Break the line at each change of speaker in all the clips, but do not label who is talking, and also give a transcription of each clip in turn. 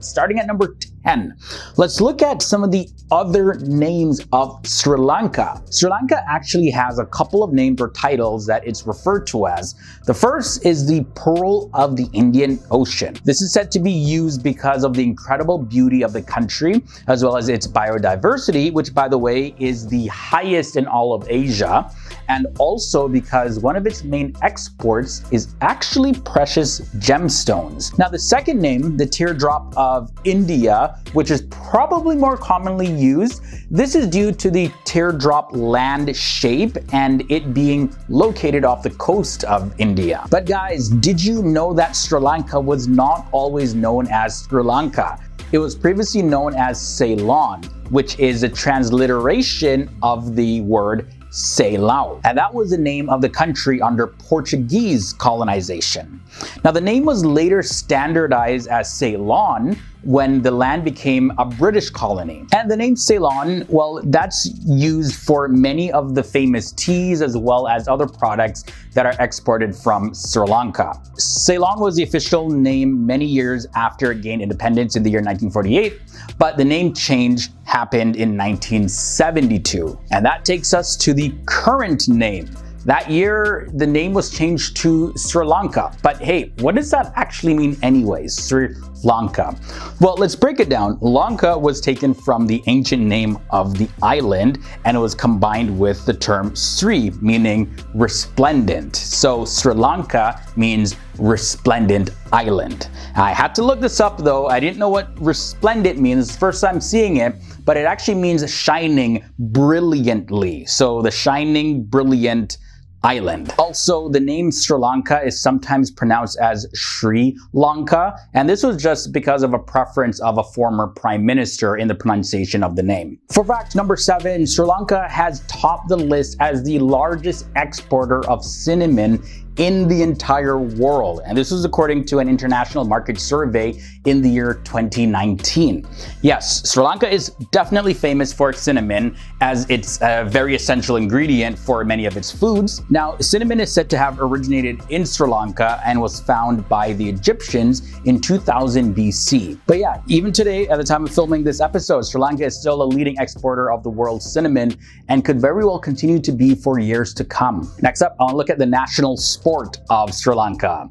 Starting at number 10, let's look at some of the other names of Sri Lanka. Sri Lanka actually has a couple of names or titles that it's referred to as. The first is the Pearl of the Indian Ocean. This is said to be used because of the incredible beauty of the country, as well as its biodiversity, which, by the way, is the highest in all of Asia. And also because one of its main exports is actually precious gemstones. Now, the second name, the Teardrop of India, which is probably more commonly used, this is due to the teardrop land shape and it being located off the coast of India. But guys, did you know that Sri Lanka was not always known as Sri Lanka? It was previously known as Ceylon, which is a transliteration of the word Ceylon, and that was the name of the country under Portuguese colonization. Now, the name was later standardized as Ceylon when the land became a British colony. And the name Ceylon, well, that's used for many of the famous teas as well as other products that are exported from Sri Lanka. Ceylon was the official name many years after it gained independence in the year 1948, but the name change happened in 1972. And that takes us to the current name. That year, the name was changed to Sri Lanka. But hey, what does that actually mean anyways, Sri Lanka? Well, let's break it down. Lanka was taken from the ancient name of the island, and it was combined with the term Sri, meaning resplendent. So Sri Lanka means resplendent island. I had to look this up though. I didn't know what resplendent means. First time seeing it, but it actually means shining brilliantly. So the shining, brilliant island. Also, the name Sri Lanka is sometimes pronounced as Sri Lanka, and this was just because of a preference of a former prime minister in the pronunciation of the name. For fact number 7, Sri Lanka has topped the list as the largest exporter of cinnamon in the entire world, and this was according to an international market survey in the year 2019. Yes, Sri Lanka is definitely famous for cinnamon, as it's a very essential ingredient for many of its foods. Now, cinnamon is said to have originated in Sri Lanka and was found by the Egyptians in 2000 BC. But yeah, even today, at the time of filming this episode, Sri Lanka is still a leading exporter of the world's cinnamon and could very well continue to be for years to come. Next up, I want to look at the national sport of Sri Lanka.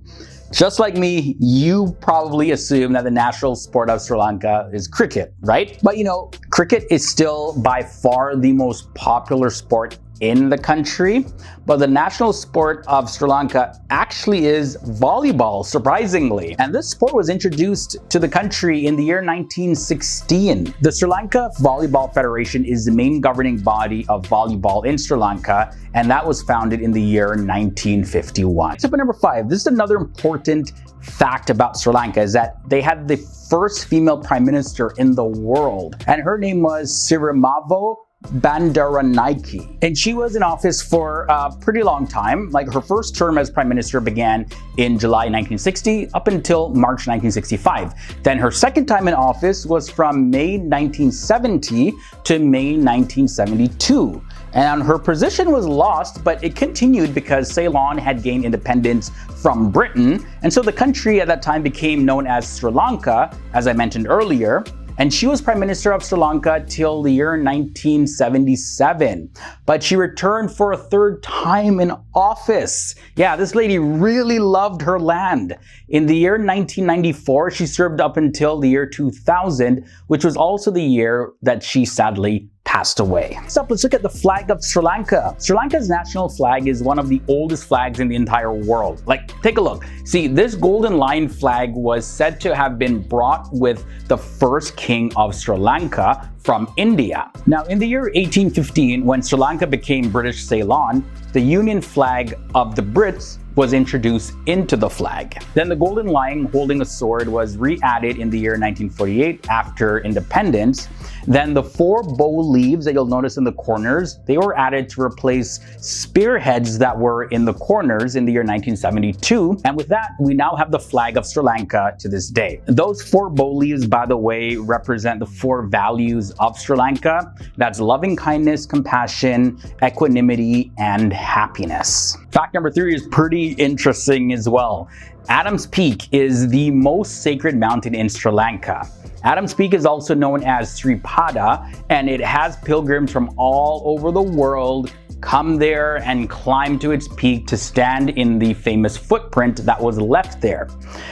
Just like me, you probably assume that the national sport of Sri Lanka is cricket, right? But you know, cricket is still by far the most popular sport in the country, but the national sport of Sri Lanka actually is volleyball, surprisingly. And this sport was introduced to the country in the year 1916. The Sri Lanka Volleyball Federation is the main governing body of volleyball in Sri Lanka, and that was founded in the year 1951. Tip number 5, this is another important fact about Sri Lanka, is that they had the first female prime minister in the world, and her name was Sirimavo Bandaranaike, and she was in office for a pretty long time. Like, her first term as prime minister began in July 1960 up until March 1965. Then her second time in office was from May 1970 to May 1972. And her position was lost, but it continued because Ceylon had gained independence from Britain, and so the country at that time became known as Sri Lanka, as I mentioned earlier. And she was Prime Minister of Sri Lanka till the year 1977. But she returned for a third time in office. Yeah, this lady really loved her land. In the year 1994, she served up until the year 2000, which was also the year that she sadly passed away. Next up, let's look at the flag of Sri Lanka. Sri Lanka's national flag is one of the oldest flags in the entire world. Like, take a look. See, this golden lion flag was said to have been brought with the first king of Sri Lanka from India. Now, in the year 1815, when Sri Lanka became British Ceylon, the Union flag of the Brits was introduced into the flag. Then the golden lion holding a sword was re-added in the year 1948 after independence. Then the 4 bow leaves that you'll notice in the corners, they were added to replace spearheads that were in the corners in the year 1972. And with that, we now have the flag of Sri Lanka to this day. Those 4 bow leaves, by the way, represent the 4 values virtues of Sri Lanka. That's loving kindness, compassion, equanimity, and happiness. Fact number 3 is pretty interesting as well. Adam's Peak is the most sacred mountain in Sri Lanka. Adam's Peak is also known as Sri Pada, and it has pilgrims from all over the world come there and climb to its peak to stand in the famous footprint that was left there.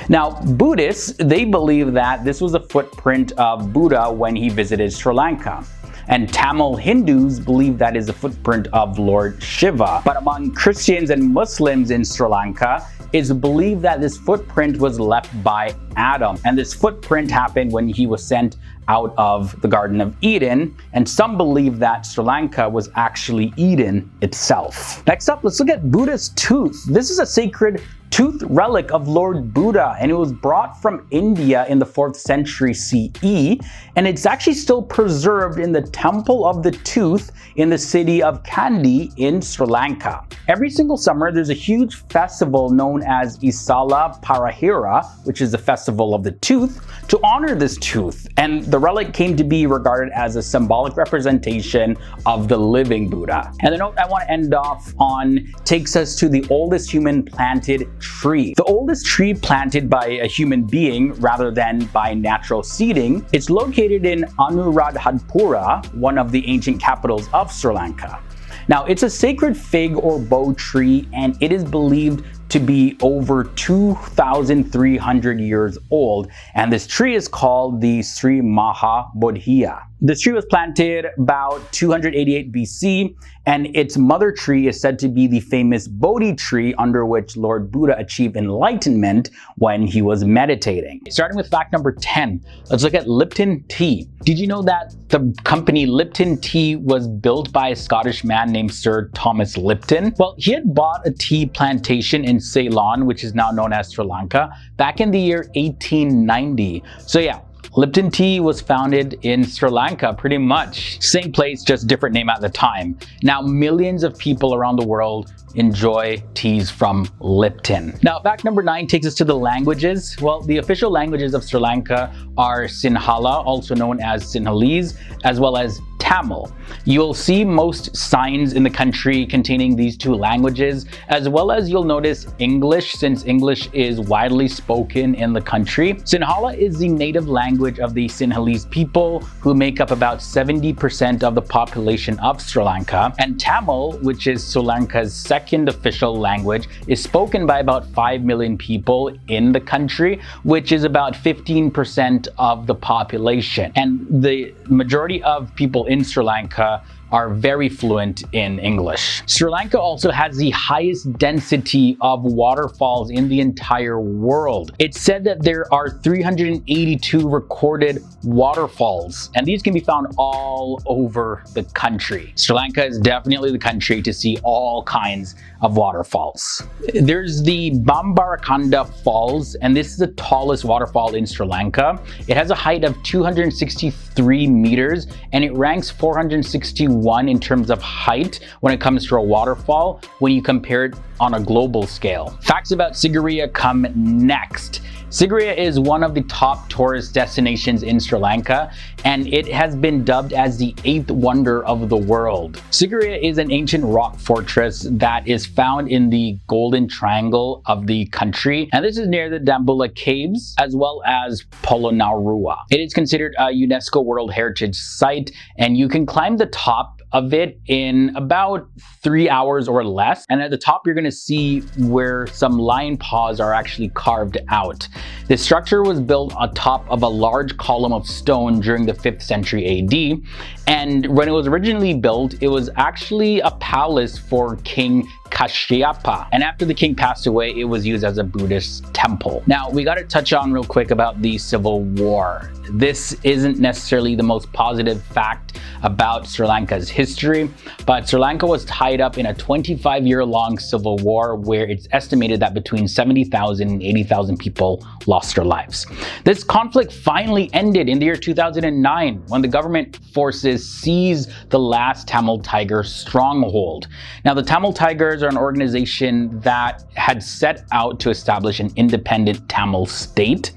Now, Buddhists, they believe that this was a footprint of Buddha when he visited Sri Lanka. And Tamil Hindus believe that is a footprint of Lord Shiva. But among Christians and Muslims in Sri Lanka, it's believed that this footprint was left by Adam. And this footprint happened when he was sent out of the Garden of Eden, and some believe that Sri Lanka was actually Eden itself. Next up, let's look at Buddha's tooth. This is a sacred tooth relic of Lord Buddha, and it was brought from India in the 4th century CE, and it's actually still preserved in the Temple of the Tooth in the city of Kandy in Sri Lanka. Every single summer, there's a huge festival known as Isala Parahira, which is the festival of the tooth, to honor this tooth, and the relic came to be regarded as a symbolic representation of the living Buddha. And the note I want to end off on takes us to the oldest human planted tree. The oldest tree planted by a human being rather than by natural seeding. It's located in Anuradhapura, one of the ancient capitals of Sri Lanka. Now, it's a sacred fig or bow tree, and it is believed to be over 2,300 years old, and this tree is called the Sri Mahabodhiya. This tree was planted about 288 BC, and its mother tree is said to be the famous Bodhi tree under which Lord Buddha achieved enlightenment when he was meditating. Starting with fact number 10, let's look at Lipton tea. Did you know that the company Lipton Tea was built by a Scottish man named Sir Thomas Lipton? Well, he had bought a tea plantation in Ceylon, which is now known as Sri Lanka, back in the year 1890. So yeah, Lipton Tea was founded in Sri Lanka, pretty much. Same place, just different name at the time. Now, millions of people around the world enjoy teas from Lipton. Now, fact number 9 takes us to the languages. Well, the official languages of Sri Lanka are Sinhala, also known as Sinhalese, as well as Tamil. You'll see most signs in the country containing these two languages, as well as you'll notice English, since English is widely spoken in the country. Sinhala is the native language of the Sinhalese people, who make up about 70% of the population of Sri Lanka. And Tamil, which is Sri Lanka's second official language, is spoken by about 5 million people in the country, which is about 15% of the population. And the majority of people in Sri Lanka are very fluent in English. Sri Lanka also has the highest density of waterfalls in the entire world. It's said that there are 382 recorded waterfalls, and these can be found all over the country. Sri Lanka is definitely the country to see all kinds of waterfalls. There's the Bambarakanda Falls, and this is the tallest waterfall in Sri Lanka. It has a height of 263 meters, and it ranks 461 in terms of height when it comes to a waterfall when you compare it on a global scale. Facts about Sigiriya come next. Sigiriya is one of the top tourist destinations in Sri Lanka, and it has been dubbed as the 8th wonder of the world. Sigiriya is an ancient rock fortress that is found in the Golden Triangle of the country, and this is near the Dambulla Caves as well as Polonnaruwa. It is considered a UNESCO World Heritage Site, and you can climb the top of it in about 3 hours or less. And at the top, you're going to see where some lion paws are actually carved out. This structure was built on top of a large column of stone during the 5th century AD. And when it was originally built, it was actually a palace for King Kashyapa. And after the king passed away, it was used as a Buddhist temple. Now, we got to touch on real quick about the Civil War. This isn't necessarily the most positive fact about Sri Lanka's history, but Sri Lanka was tied up in a 25-year-long civil war where it's estimated that between 70,000 and 80,000 people lost their lives. This conflict finally ended in the year 2009 when the government forces seized the last Tamil Tiger stronghold. Now, the Tamil Tigers Wars are an organization that had set out to establish an independent Tamil state.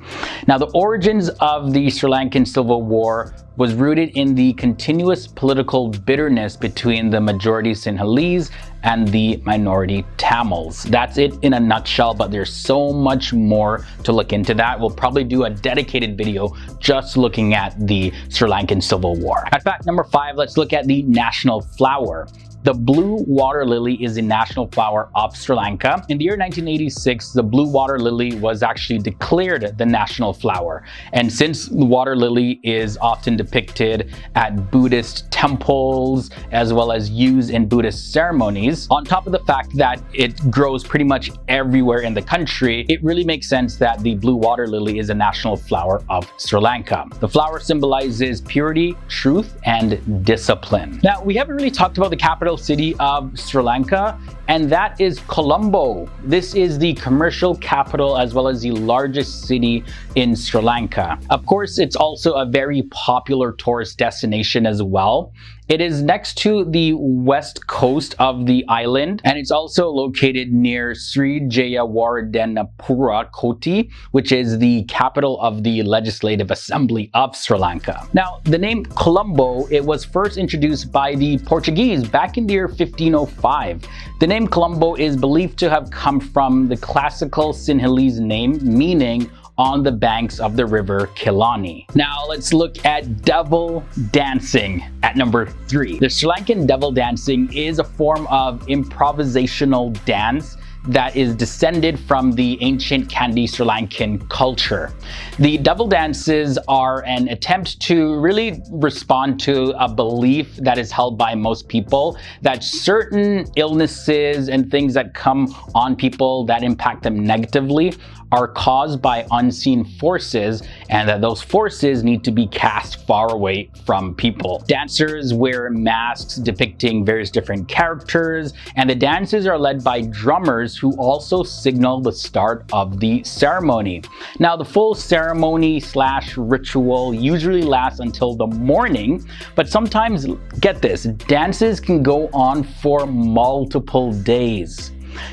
Now, the origins of the Sri Lankan Civil War was rooted in the continuous political bitterness between the majority Sinhalese and the minority Tamils. That's it in a nutshell, but there's so much more to look into that. We'll probably do a dedicated video just looking at the Sri Lankan Civil War. At fact number 5, let's look at the national flower. The blue water lily is the national flower of Sri Lanka. In the year 1986, the blue water lily was actually declared the national flower. And since the water lily is often depicted at Buddhist temples as well as used in Buddhist ceremonies, on top of the fact that it grows pretty much everywhere in the country, it really makes sense that the blue water lily is a national flower of Sri Lanka. The flower symbolizes purity, truth, and discipline. Now, we haven't really talked about the capital city of Sri Lanka, and that is Colombo. This is the commercial capital as well as the largest city in Sri Lanka. Of course, it's also a very popular tourist destination as well. It is next to the west coast of the island, and it's also located near Sri Jayawardenepura Koti, which is the capital of the Legislative Assembly of Sri Lanka. Now, the name Colombo, it was first introduced by the Portuguese back in the year 1505. The name Colombo is believed to have come from the classical Sinhalese name meaning on the banks of the river Kilani. Now let's look at devil dancing at number 3. The Sri Lankan devil dancing is a form of improvisational dance that is descended from the ancient Kandy Sri Lankan culture. The devil dances are an attempt to really respond to a belief that is held by most people that certain illnesses and things that come on people that impact them negatively are caused by unseen forces, and that those forces need to be cast far away from people. Dancers wear masks depicting various different characters, and the dances are led by drummers who also signal the start of the ceremony. Now, the full ceremony / ritual usually lasts until the morning, but sometimes, get this, dances can go on for multiple days.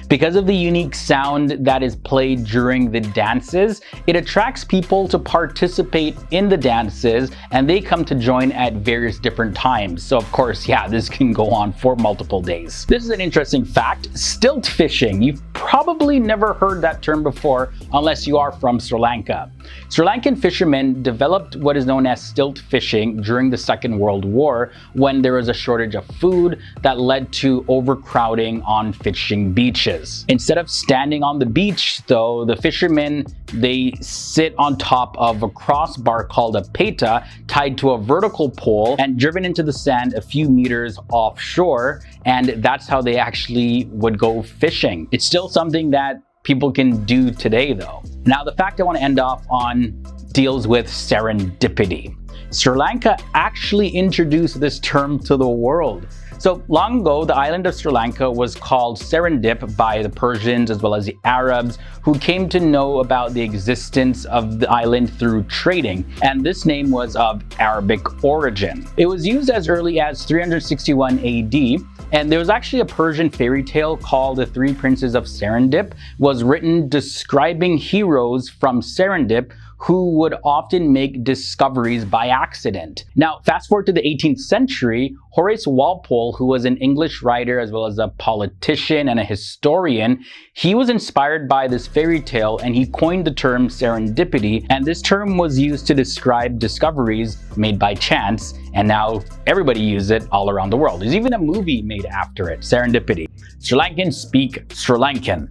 Because of the unique sound that is played during the dances, it attracts people to participate in the dances, and they come to join at various different times. So of course, yeah, this can go on for multiple days. This is an interesting fact. Stilt fishing. You've probably never heard that term before unless you are from Sri Lanka. Sri Lankan fishermen developed what is known as stilt fishing during the Second World War when there was a shortage of food that led to overcrowding on fishing beaches. Instead of standing on the beach though, the fishermen, they sit on top of a crossbar called a peta tied to a vertical pole and driven into the sand a few meters offshore, and that's how they actually would go fishing. It's still something that people can do today though. Now, the fact I want to end off on deals with serendipity. Sri Lanka actually introduced this term to the world. So long ago, the island of Sri Lanka was called Serendip by the Persians as well as the Arabs, who came to know about the existence of the island through trading, and this name was of Arabic origin. It was used as early as 361 AD, and there was actually a Persian fairy tale called The Three Princes of Serendip, was written describing heroes from Serendip who would often make discoveries by accident. Now, fast forward to the 18th century, Horace Walpole, who was an English writer as well as a politician and a historian, he was inspired by this fairy tale and he coined the term serendipity, and this term was used to describe discoveries made by chance, and now everybody uses it all around the world. There's even a movie made after it, Serendipity. Sri Lankans speak Sri Lankan.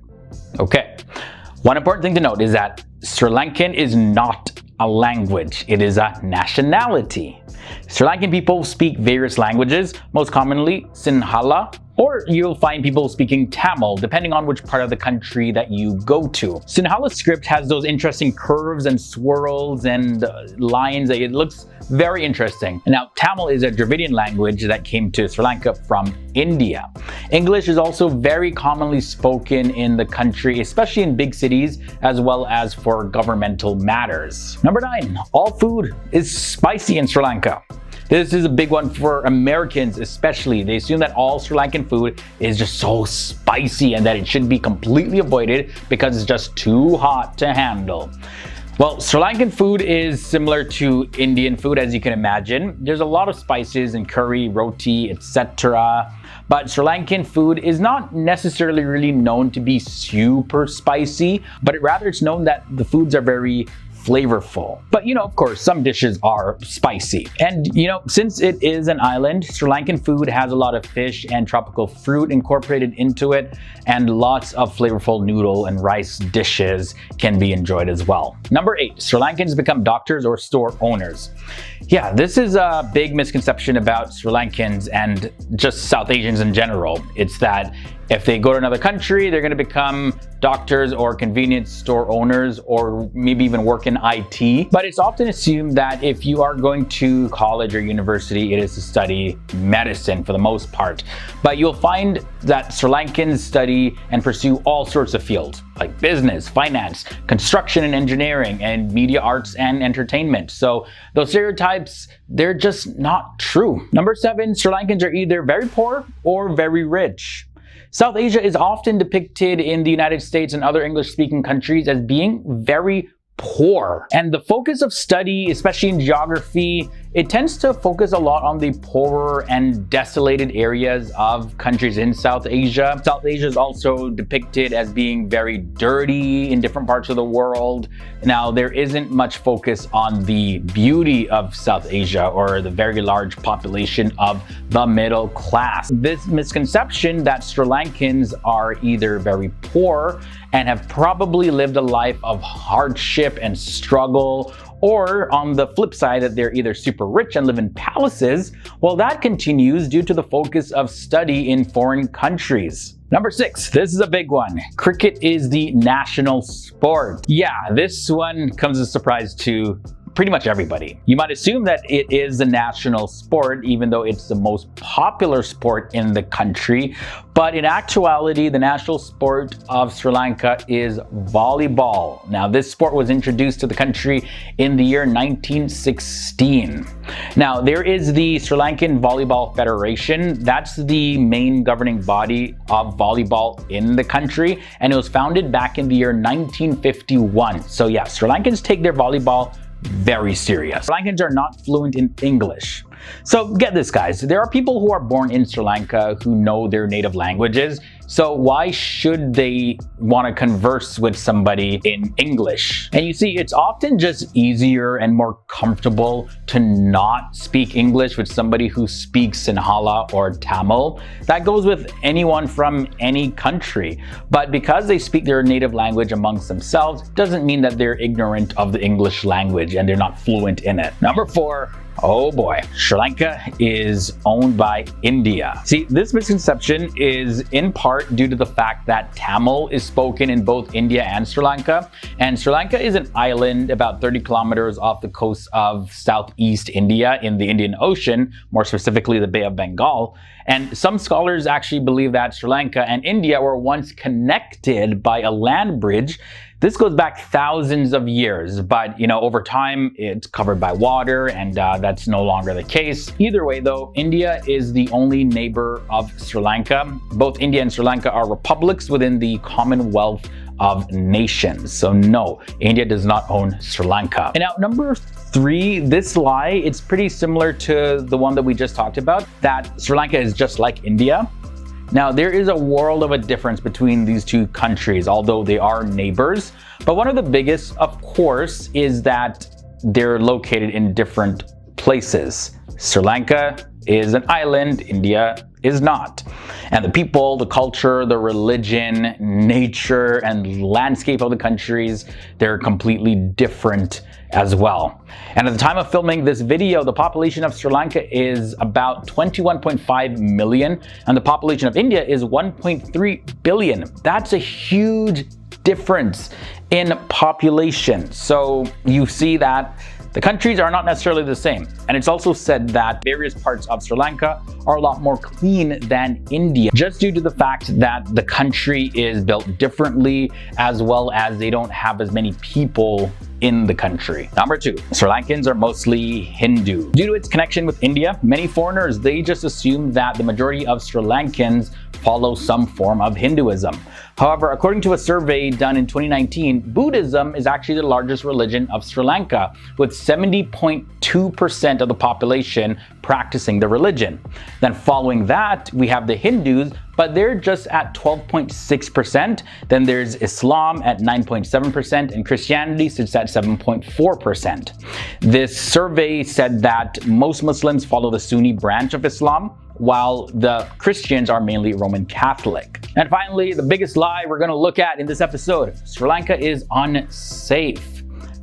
Okay. One important thing to note is that Sri Lankan is not a language, it is a nationality. Sri Lankan people speak various languages, most commonly Sinhala, or you'll find people speaking Tamil, depending on which part of the country that you go to. Sinhala script has those interesting curves and swirls and lines. It looks very interesting. Now, Tamil is a Dravidian language that came to Sri Lanka from India. English is also very commonly spoken in the country, especially in big cities, as well as for governmental matters. Number 9, all food is spicy in Sri Lanka. This is a big one for Americans especially. They assume that all Sri Lankan food is just so spicy and that it should be completely avoided because it's just too hot to handle. Well, Sri Lankan food is similar to Indian food, as you can imagine. There's a lot of spices in curry, roti, etc. But Sri Lankan food is not necessarily really known to be super spicy, but rather it's known that the foods are very flavorful. But of course, some dishes are spicy. And since it is an island, Sri Lankan food has a lot of fish and tropical fruit incorporated into it, and lots of flavorful noodle and rice dishes can be enjoyed as well. Number 8, Sri Lankans become doctors or store owners. Yeah, this is a big misconception about Sri Lankans and just South Asians in general. It's that if they go to another country, they're going to become doctors or convenience store owners, or maybe even work in IT. But it's often assumed that if you are going to college or university, it is to study medicine for the most part. But you'll find that Sri Lankans study and pursue all sorts of fields like business, finance, construction and engineering, and media arts and entertainment. So those stereotypes, they're just not true. Number 7, Sri Lankans are either very poor or very rich. South Asia is often depicted in the United States and other English-speaking countries as being very poor. And the focus of study, especially in geography, it tends to focus a lot on the poorer and desolated areas of countries in South Asia. South Asia is also depicted as being very dirty in different parts of the world. Now, there isn't much focus on the beauty of South Asia or the very large population of the middle class. This misconception that Sri Lankans are either very poor and have probably lived a life of hardship and struggle, or on the flip side that they're either super rich and live in palaces, well, that continues due to the focus of study in foreign countries. Number 6, this is a big one. Cricket is the national sport. Yeah, this one comes as a surprise to pretty much everybody. You might assume that it is the national sport, even though it's the most popular sport in the country. But in actuality, the national sport of Sri Lanka is volleyball. Now, this sport was introduced to the country in the year 1916. Now, there is the Sri Lankan Volleyball Federation. That's the main governing body of volleyball in the country, and it was founded back in the year 1951. So yeah, Sri Lankans take their volleyball very serious. Sri Lankans are not fluent in English. So get this, guys, there are people who are born in Sri Lanka who know their native languages. So why should they want to converse with somebody in English? And you see, it's often just easier and more comfortable to not speak English with somebody who speaks Sinhala or Tamil. That goes with anyone from any country. But because they speak their native language amongst themselves, doesn't mean that they're ignorant of the English language and they're not fluent in it. Number 4, oh boy, Sri Lanka is owned by India. See, this misconception is in part due to the fact that Tamil is spoken in both India and Sri Lanka. And Sri Lanka is an island about 30 kilometers off the coast of southeast India in the Indian Ocean, more specifically the Bay of Bengal. And some scholars actually believe that Sri Lanka and India were once connected by a land bridge. This goes back thousands of years, but over time it's covered by water, and that's no longer the case. Either way though, India is the only neighbor of Sri Lanka. Both India and Sri Lanka are republics within the Commonwealth of Nations. So no, India does not own Sri Lanka. And now number 3, this lie, it's pretty similar to the one that we just talked about, that Sri Lanka is just like India. Now, there is a world of a difference between these two countries, although they are neighbors. But one of the biggest, of course, is that they're located in different places. Sri Lanka is an island, India is not. And the people, the culture, the religion, nature, and landscape of the countries, they're completely different as well. And at the time of filming this video, the population of Sri Lanka is about 21.5 million, and the population of India is 1.3 billion. That's a huge difference in population. So you see that the countries are not necessarily the same. And it's also said that various parts of Sri Lanka are a lot more clean than India, just due to the fact that the country is built differently, as well as they don't have as many people in the country. Number 2, Sri Lankans are mostly Hindu. Due to its connection with India, many foreigners, they just assume that the majority of Sri Lankans follow some form of Hinduism. However, according to a survey done in 2019, Buddhism is actually the largest religion of Sri Lanka, with 70.2% of the population practicing the religion. Then following that, we have the Hindus, but they're just at 12.6%. Then there's Islam at 9.7%, and Christianity sits at 7.4%. This survey said that most Muslims follow the Sunni branch of Islam, while the Christians are mainly Roman Catholic. And finally, the biggest lie we're going to look at in this episode: Sri Lanka is unsafe.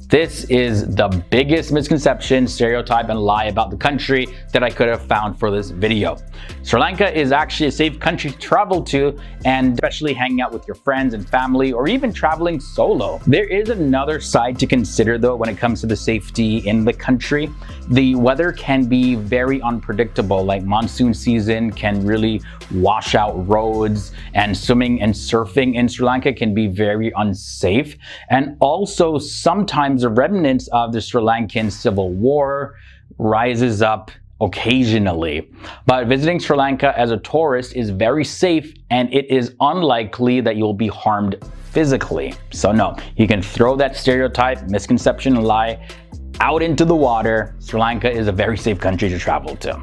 This is the biggest misconception, stereotype, and lie about the country that I could have found for this video. Sri Lanka is actually a safe country to travel to, and especially hanging out with your friends and family, or even traveling solo. There is another side to consider though when it comes to the safety in the country. The weather can be very unpredictable, like monsoon season can really wash out roads, and swimming and surfing in Sri Lanka can be very unsafe. And also sometimes the remnants of the Sri Lankan civil war rises up occasionally. But visiting Sri Lanka as a tourist is very safe, and it is unlikely that you'll be harmed physically. So no, you can throw that stereotype, misconception, and lie out into the water. Sri Lanka is a very safe country to travel to.